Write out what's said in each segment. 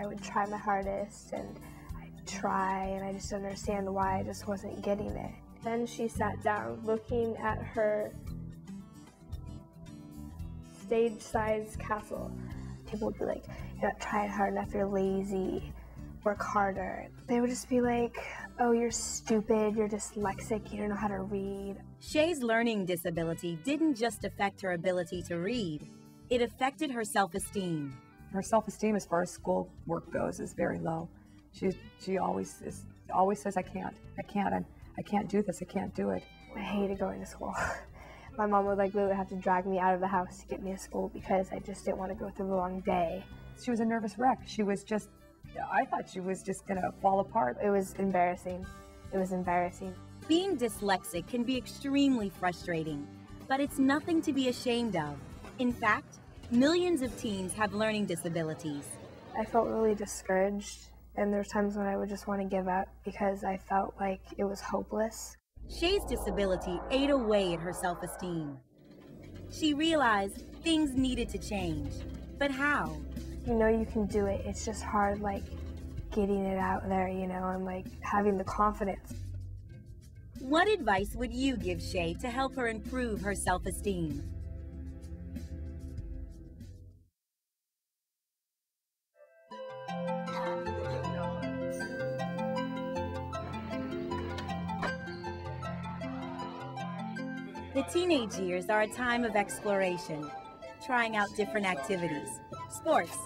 I would try my hardest, and I'd try, and I just didn't understand why I just wasn't getting it. Then she sat down, looking at her stage-sized castle. People would be like, "You're not trying hard enough, you're lazy, work harder." They would just be like, "Oh, you're stupid, you're dyslexic, you don't know how to read." Shay's learning disability didn't just affect her ability to read, it affected her self-esteem. Her self-esteem as far as school work goes is very low. She always says, I can't do this, I can't do it. I hated going to school. My mom would literally have to drag me out of the house to get me to school because I just didn't want to go through the long day. She was a nervous wreck. I thought she was just gonna fall apart. It was embarrassing. It was embarrassing. Being dyslexic can be extremely frustrating, but it's nothing to be ashamed of. In fact, millions of teens have learning disabilities. I felt really discouraged, and there's times when I would just want to give up because I felt like it was hopeless. Shay's disability ate away at her self-esteem. She realized things needed to change, but how? You know you can do it. It's just hard, getting it out there, and having the confidence. What advice would you give Shay to help her improve her self-esteem? The teenage years are a time of exploration, trying out different activities, sports,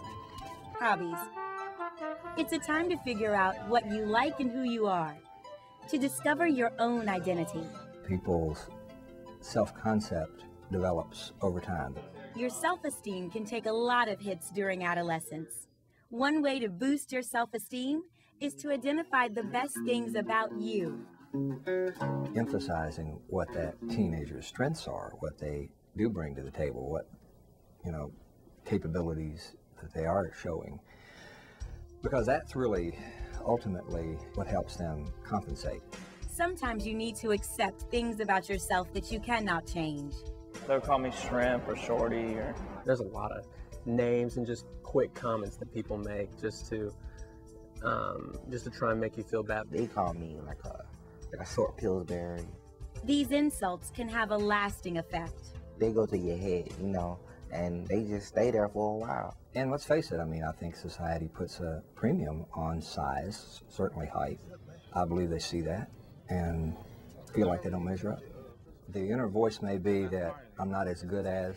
hobbies. It's a time to figure out what you like and who you are, to discover your own identity. People's self-concept develops over time. Your self-esteem can take a lot of hits during adolescence. One way to boost your self-esteem is to identify the best things about you. Emphasizing what that teenager's strengths are, what they do bring to the table, what, capabilities that they are showing. Because that's really ultimately what helps them compensate. Sometimes you need to accept things about yourself that you cannot change. They'll call me Shrimp or Shorty. There's a lot of names and just quick comments that people make just to try and make you feel bad. They call me like a short Pillsbury. These insults can have a lasting effect. They go to your head, and they just stay there for a while. And let's face it, I think society puts a premium on size, certainly height. I believe they see that and feel like they don't measure up. The inner voice may be that I'm not as good as.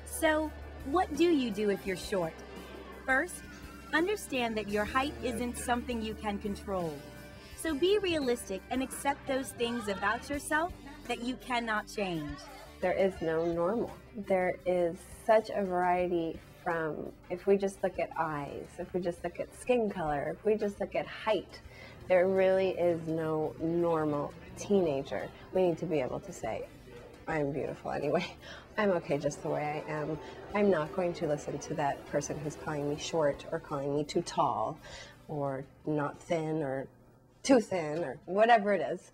So, what do you do if you're short? First, understand that your height isn't something you can control. So be realistic and accept those things about yourself that you cannot change. There is no normal. There is such a variety from, if we just look at eyes, if we just look at skin color, if we just look at height, there really is no normal teenager. We need to be able to say, I'm beautiful anyway. I'm okay just the way I am. I'm not going to listen to that person who's calling me short or calling me too tall or not thin or too thin or whatever it is.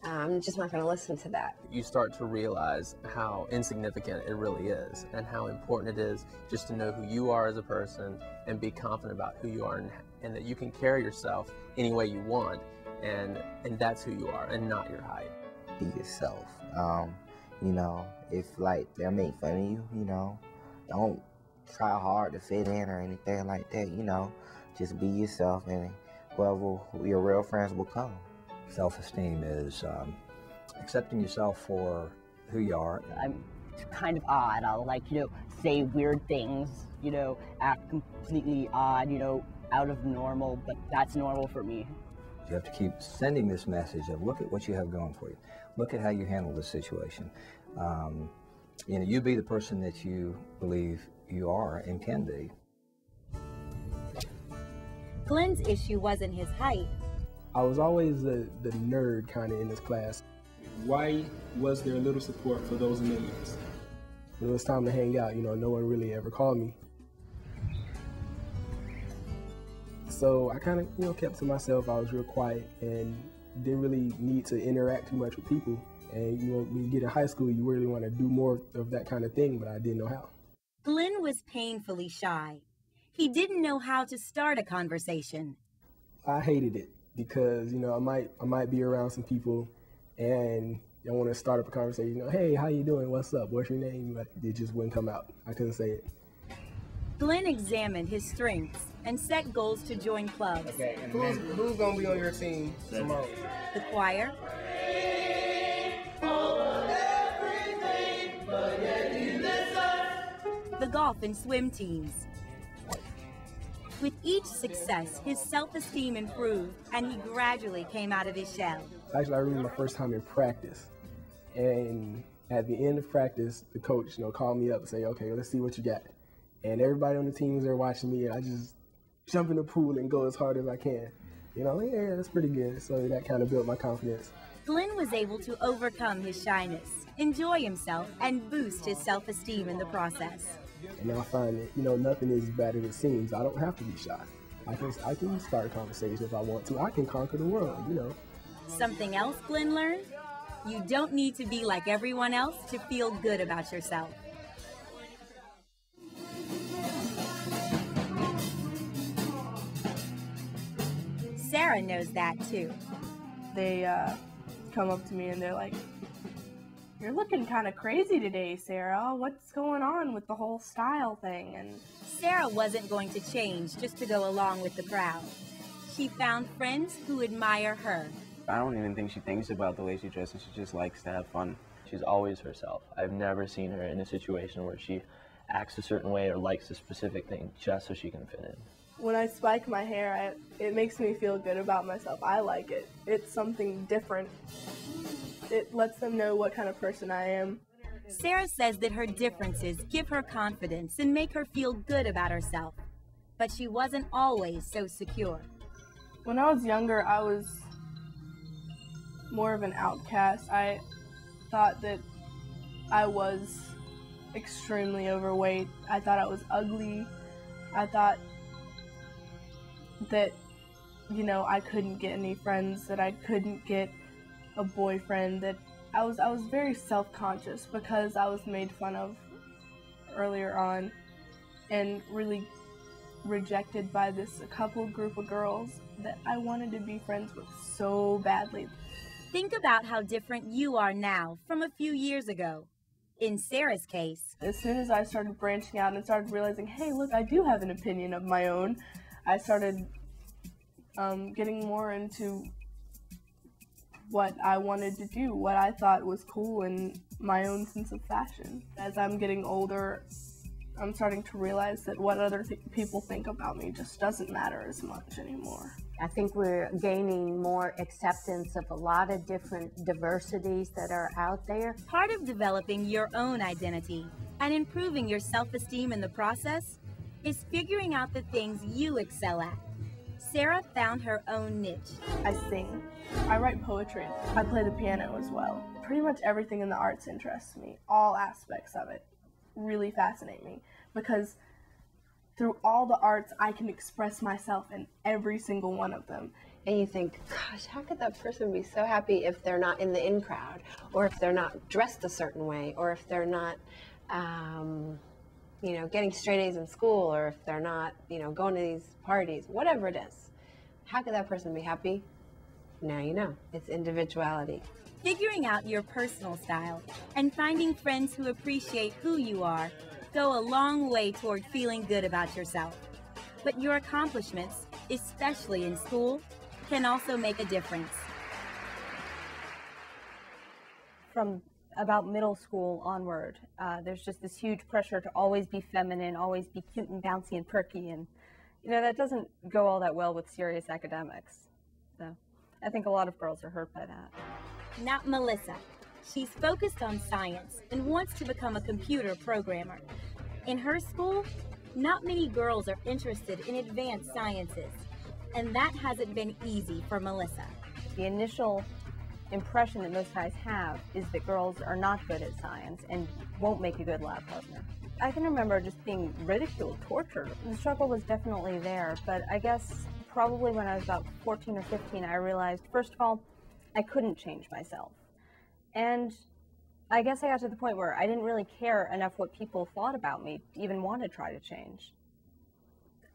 I'm just not going to listen to that. You start to realize how insignificant it really is and how important it is just to know who you are as a person and be confident about who you are and that you can carry yourself any way you want and that's who you are and not your height. Be yourself. If they'll make fun of you, don't try hard to fit in or anything like that, just be yourself and whoever your real friends will come. Self-esteem is accepting yourself for who you are. I'm kind of odd. I'll say weird things, act completely odd, out of normal, but that's normal for me. You have to keep sending this message of look at what you have going for you. Look at how you handle this situation. You be the person that you believe you are and can be. Glenn's issue wasn't his height. I was always the nerd kind of in this class. Why was there little support for those millions? When it was time to hang out, no one really ever called me. So I kind of, kept to myself. I was real quiet and didn't really need to interact too much with people. And, when you get in high school, you really want to do more of that kind of thing, but I didn't know how. Glenn was painfully shy. He didn't know how to start a conversation. I hated it because, you know, I might be around some people and I want to start up a conversation, you know, hey, how you doing? What's up? What's your name? But it just wouldn't come out. I couldn't say it. Glenn examined his strengths and set goals to join clubs. Okay, who's going to be on your team tomorrow? The choir, the golf and swim teams. With each success, his self-esteem improved and he gradually came out of his shell. Actually, I remember my first time in practice. And at the end of practice, the coach, you know, called me up and say, okay, let's see what you got. And everybody on the team was there watching me, and I just jump in the pool and go as hard as I can. You know, yeah, that's pretty good. So that kind of built my confidence. Glenn was able to overcome his shyness, enjoy himself, and boost his self-esteem in the process. And now I find that, you know, nothing is as bad as it seems. I don't have to be shy. I can start a conversation if I want to. I can conquer the world, you know. Something else Glenn learned? You don't need to be like everyone else to feel good about yourself. Sarah knows that too. They come up to me and they're like, "You're looking kind of crazy today, Sarah. What's going on with the whole style thing?" And Sarah wasn't going to change just to go along with the crowd. She found friends who admire her. I don't even think she thinks about the way she dresses. She just likes to have fun. She's always herself. I've never seen her in a situation where she acts a certain way or likes a specific thing just so she can fit in. when I spike my hair, it makes me feel good about myself. I like it. It's something different. It lets them know what kind of person I am. Sarah says that her differences give her confidence and make her feel good about herself. But she wasn't always so secure. When I was younger, I was more of an outcast. I thought that I was extremely overweight. I thought I was ugly. I thought that, you know, I couldn't get any friends, that I couldn't get a boyfriend, that I was very self-conscious because I was made fun of earlier on and really rejected by this couple group of girls that I wanted to be friends with so badly. Think about how different you are now from a few years ago. In Sarah's case, as soon as I started branching out and started realizing, hey, look, I do have an opinion of my own, I started getting more into what I wanted to do, what I thought was cool, and my own sense of fashion. As I'm getting older, I'm starting to realize that what other people think about me just doesn't matter as much anymore. I think we're gaining more acceptance of a lot of different diversities that are out there. Part of developing your own identity and improving your self-esteem in the process is figuring out the things you excel at. Sarah found her own niche. I sing. I write poetry. I play the piano as well. Pretty much everything in the arts interests me. All aspects of it really fascinate me because through all the arts, I can express myself in every single one of them. And you think, gosh, how could that person be so happy if they're not in the in crowd, or if they're not dressed a certain way, or if they're not, you know, getting straight A's in school, or if they're not, you know, going to these parties, whatever it is. How could that person be happy? Now you know. It's individuality. Figuring out your personal style and finding friends who appreciate who you are go a long way toward feeling good about yourself. But your accomplishments, especially in school, can also make a difference. From about middle school onward, there's just this huge pressure to always be feminine, always be cute and bouncy and perky, and you know, that doesn't go all that well with serious academics. So I think a lot of girls are hurt by that. Not Melissa. She's focused on science and wants to become a computer programmer. In her school, not many girls are interested in advanced sciences, and that hasn't been easy for Melissa. The initial impression that most guys have is that girls are not good at science and won't make a good lab partner. I can remember just being ridiculed, tortured. The struggle was definitely there, but I guess probably when I was about 14 or 15, I realized, first of all, I couldn't change myself. And I guess I got to the point where I didn't really care enough what people thought about me to even want to try to change.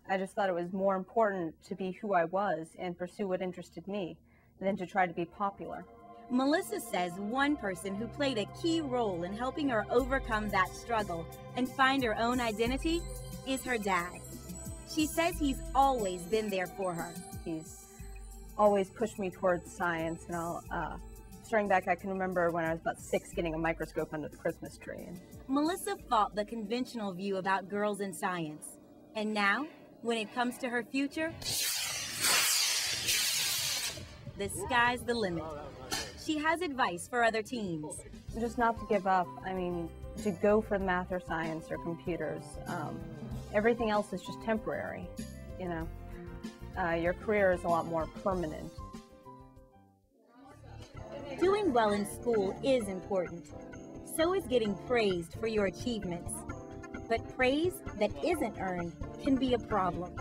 I just thought it was more important to be who I was and pursue what interested me than to try to be popular. Melissa says one person who played a key role in helping her overcome that struggle and find her own identity is her dad. She says he's always been there for her. He's always pushed me towards science, and starting back, I can remember when I was about 6 getting a microscope under the Christmas tree. Melissa fought the conventional view about girls in science. And now, when it comes to her future, the sky's the limit. She has advice for other teens. Just not to give up. I mean, to go for math or science or computers. Everything else is just temporary, you know. Your career is a lot more permanent. Doing well in school is important. So is getting praised for your achievements. But praise that isn't earned can be a problem.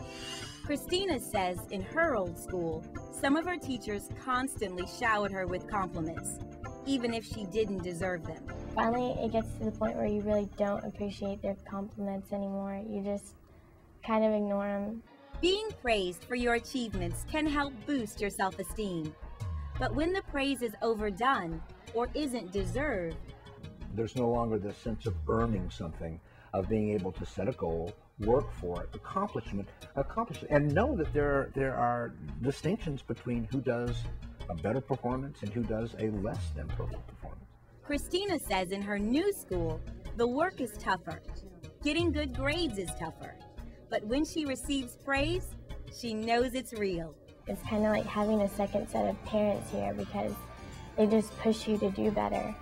Christina says in her old school, some of her teachers constantly showered her with compliments, even if she didn't deserve them. Finally, it gets to the point where you really don't appreciate their compliments anymore. You just kind of ignore them. Being praised for your achievements can help boost your self-esteem. But when the praise is overdone or isn't deserved, there's no longer this sense of earning something, of being able to set a goal, work for it, accomplish it, and know that there are distinctions between who does a better performance and who does a less than perfect performance. Christina says in her new school, the work is tougher. Getting good grades is tougher. But when she receives praise, she knows it's real. It's kind of like having a second set of parents here because they just push you to do better.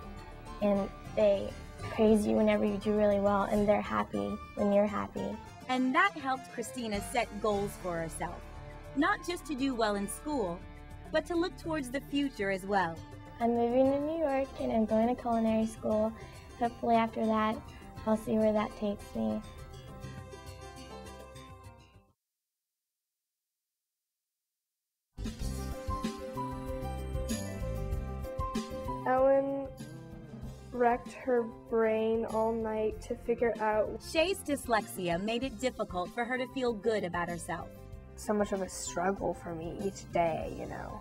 And they praise you whenever you do really well, and they're happy when you're happy. And that helped Christina set goals for herself. Not just to do well in school, but to look towards the future as well. I'm moving to New York and I'm going to culinary school. Hopefully after that, I'll see where that takes me. Ellen wrecked her brain all night to figure out. Shay's dyslexia made it difficult for her to feel good about herself. So much of a struggle for me each day, you know.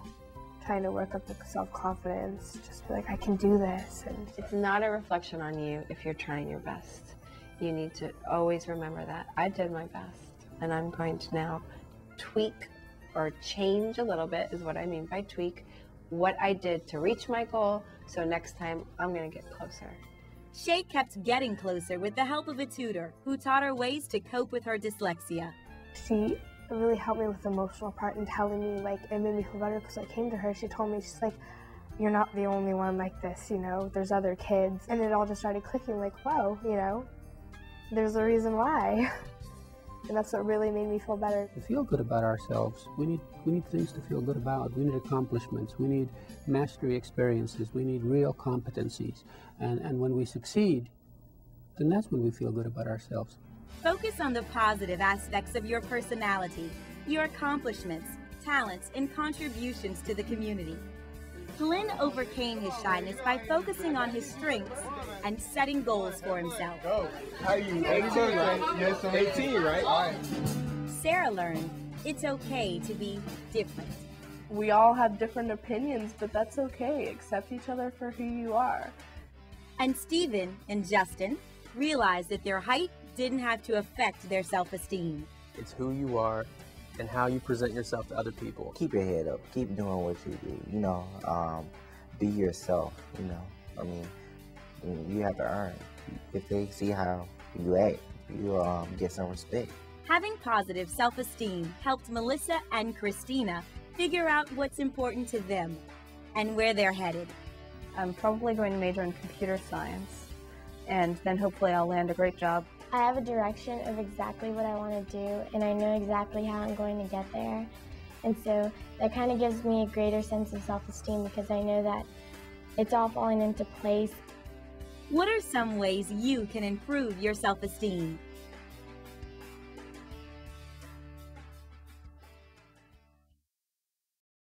Trying to work up the self-confidence, just be like, I can do this. And it's not a reflection on you if you're trying your best. You need to always remember that. I did my best, and I'm going to now tweak or change a little bit, is what I mean by tweak, what I did to reach my goal, so next time I'm going to get closer. Shay kept getting closer with the help of a tutor who taught her ways to cope with her dyslexia. She really helped me with the emotional part and telling me, like, it made me feel better because I came to her, she told me, she's like, you're not the only one like this, you know, there's other kids. And it all just started clicking, like, whoa, you know, there's a reason why. And that's what really made me feel better. To feel good about ourselves, we need things to feel good about. We need accomplishments. We need mastery experiences. We need real competencies. And when we succeed, then that's when we feel good about ourselves. Focus on the positive aspects of your personality, your accomplishments, talents, and contributions to the community. Glenn overcame his shyness by focusing on his strengths and setting goals for himself. How are you? 18, right? Yes, I'm 18, right? All right. Sarah learned it's okay to be different. We all have different opinions, but that's okay. Accept each other for who you are. And Stephen and Justin realized that their height didn't have to affect their self-esteem. It's who you are and how you present yourself to other people. Keep your head up. Keep doing what you do. You know, be yourself. You know, I mean, you have to earn. If they see how you act, you get some respect. Having positive self-esteem helped Melissa and Christina figure out what's important to them and where they're headed. I'm probably going to major in computer science, and then hopefully I'll land a great job. I have a direction of exactly what I want to do, and I know exactly how I'm going to get there. And so that kind of gives me a greater sense of self-esteem because I know that it's all falling into place. What are some ways you can improve your self-esteem?